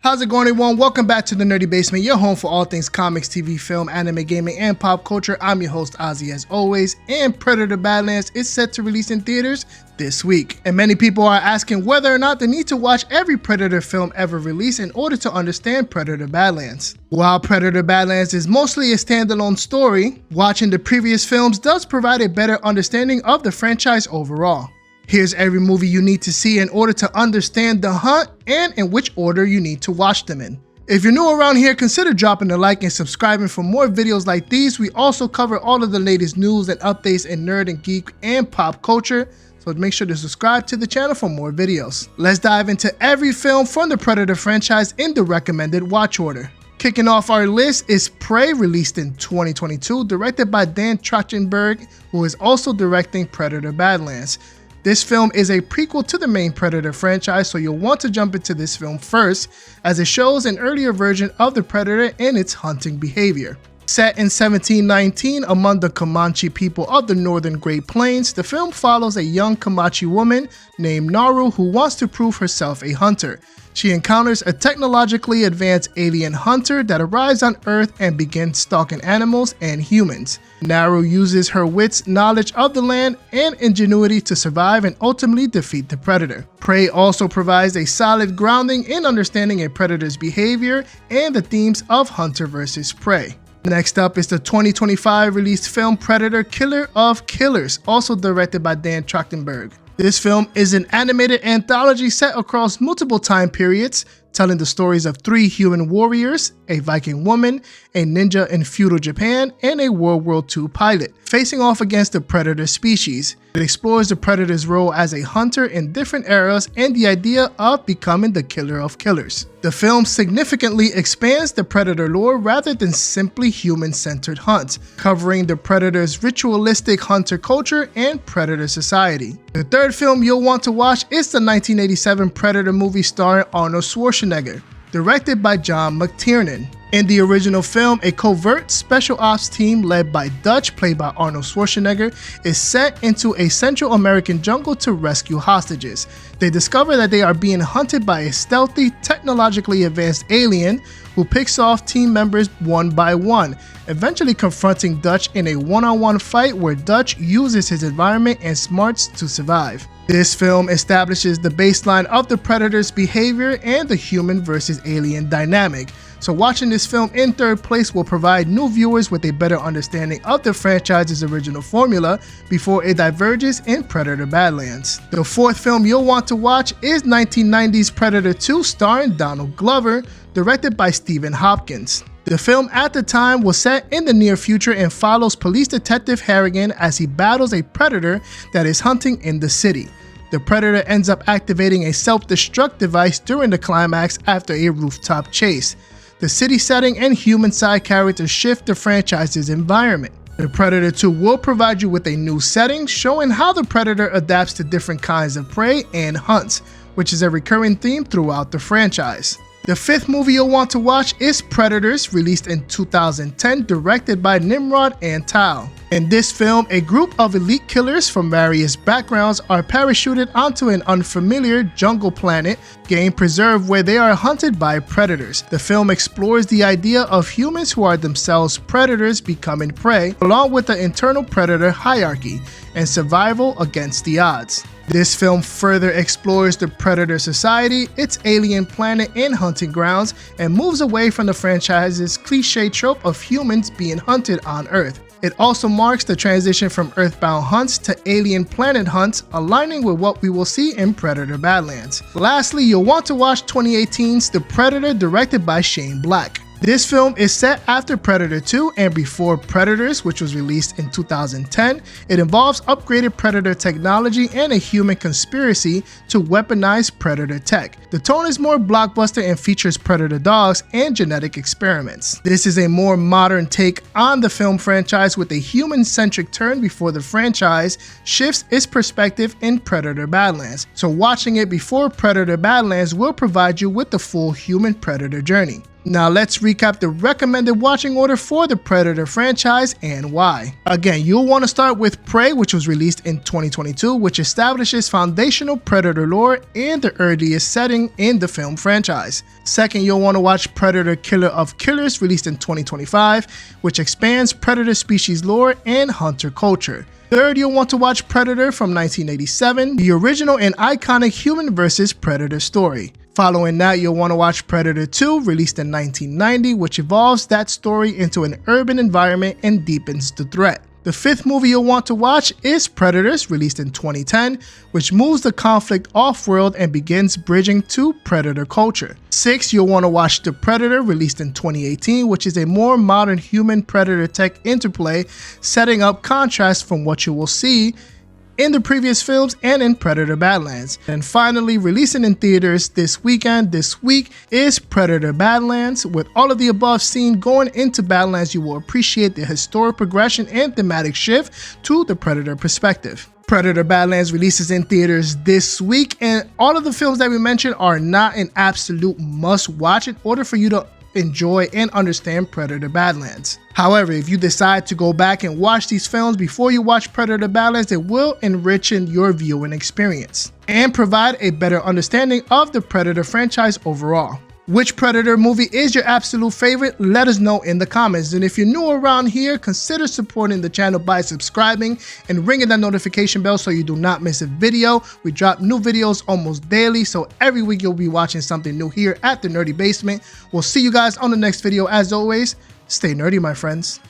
How's it going, everyone? Welcome back to the Nerdy Basement, your home for all things comics, TV, film, anime, gaming, and pop culture. I'm your host, Ozzy, as always, and Predator Badlands is set to release in theaters this week. And many people are asking whether or not they need to watch every Predator film ever released in order to understand Predator Badlands. While Predator Badlands is mostly a standalone story, watching the previous films does provide a better understanding of the franchise overall. Here's every movie you need to see in order to understand the hunt and in which order you need to watch them in. If you're new around here, consider dropping a like and subscribing for more videos like these. We also cover all of the latest news and updates in nerd and geek and pop culture, so make sure to subscribe to the channel for more videos. Let's dive into every film from the Predator franchise in the recommended watch order. Kicking off our list is Prey, released in 2022, directed by Dan Trachtenberg, who is also directing Predator Badlands. This film is a prequel to the main Predator franchise, so you'll want to jump into this film first, as it shows an earlier version of the Predator and its hunting behavior. Set in 1719 among the Comanche people of the northern Great Plains, the film follows a young Comanche woman named Naru who wants to prove herself a hunter. She encounters a technologically advanced alien hunter that arrives on Earth and begins stalking animals and humans. Naru uses her wits, knowledge of the land, and ingenuity to survive and ultimately defeat the Predator. Prey also provides a solid grounding in understanding a Predator's behavior and the themes of hunter versus prey. Next up is the 2025 released film Predator: Killer of Killers, also directed by Dan Trachtenberg. This film is an animated anthology set across multiple time periods, telling the stories of 3 human warriors, a Viking woman, a ninja in feudal Japan, and a World War II pilot, facing off against the Predator species. It explores the Predator's role as a hunter in different eras and the idea of becoming the killer of killers. The film significantly expands the Predator lore rather than simply human-centered hunts, covering the Predator's ritualistic hunter culture and Predator society. The third film you'll want to watch is the 1987 Predator movie starring Arnold Schwarzenegger, directed by John McTiernan. In the original film, a covert special ops team led by Dutch, played by Arnold Schwarzenegger, is sent into a Central American jungle to rescue hostages. They discover that they are being hunted by a stealthy, technologically advanced alien who picks off team members one by one, eventually confronting Dutch in a one-on-one fight where Dutch uses his environment and smarts to survive. This film establishes the baseline of the Predator's behavior and the human versus alien dynamic, so watching this film in third place will provide new viewers with a better understanding of the franchise's original formula before it diverges in Predator Badlands. The fourth film you'll want to watch is 1990's Predator 2 starring Donald Glover, directed by Stephen Hopkins. The film at the time was set in the near future and follows police detective Harrigan as he battles a predator that is hunting in the city. The Predator ends up activating a self-destruct device during the climax after a rooftop chase. The city setting and human side characters shift the franchise's environment. The Predator 2 will provide you with a new setting, showing how the Predator adapts to different kinds of prey and hunts, which is a recurring theme throughout the franchise. The fifth movie you'll want to watch is Predators, released in 2010, directed by Nimrod Antal. In this film, a group of elite killers from various backgrounds are parachuted onto an unfamiliar jungle planet, game preserve, where they are hunted by predators. The film explores the idea of humans who are themselves predators becoming prey, along with the internal predator hierarchy and survival against the odds. This film further explores the Predator society, its alien planet and hunting grounds, and moves away from the franchise's cliche trope of humans being hunted on Earth. It also marks the transition from Earthbound hunts to alien planet hunts, aligning with what we will see in Predator Badlands. Lastly, you'll want to watch 2018's The Predator, directed by Shane Black. This film is set after Predator 2 and before Predators, which was released in 2010. It involves upgraded Predator technology and a human conspiracy to weaponize Predator tech. The tone is more blockbuster and features Predator dogs and genetic experiments. This is a more modern take on the film franchise with a human-centric turn before the franchise shifts its perspective in Predator Badlands. So watching it before Predator Badlands will provide you with the full human Predator journey. Now let's recap the recommended watching order for the Predator franchise and why. Again, you'll want to start with Prey, which was released in 2022, which establishes foundational Predator lore and the earliest setting in the film franchise. Second, you'll want to watch Predator Killer of Killers, released in 2025, which expands Predator species lore and hunter culture. Third, you'll want to watch Predator from 1987, the original and iconic human versus Predator story. Following that, you'll want to watch Predator 2, released in 1990, which evolves that story into an urban environment and deepens the threat. The fifth movie you'll want to watch is Predators, released in 2010, which moves the conflict off-world and begins bridging to Predator culture. Sixth, you'll want to watch The Predator, released in 2018, which is a more modern human-predator tech interplay, setting up contrast from what you will see in the previous films and in Predator Badlands. And finally, releasing in theaters this week is Predator Badlands. With all of the above seen going into Badlands, you will appreciate the historic progression and thematic shift to the Predator perspective. Predator Badlands releases in theaters this week, and all of the films that we mentioned are not an absolute must-watch in order for you to enjoy and understand Predator Badlands. However, if you decide to go back and watch these films before you watch Predator Badlands, it will enrich your viewing experience and provide a better understanding of the Predator franchise overall. Which Predator movie is your absolute favorite? Let us know in the comments. And if you're new around here, consider supporting the channel by subscribing and ringing that notification bell so you do not miss a video. We drop new videos almost daily, so every week you'll be watching something new here at the Nerdy Basement. We'll see you guys on the next video. As always, stay nerdy, my friends.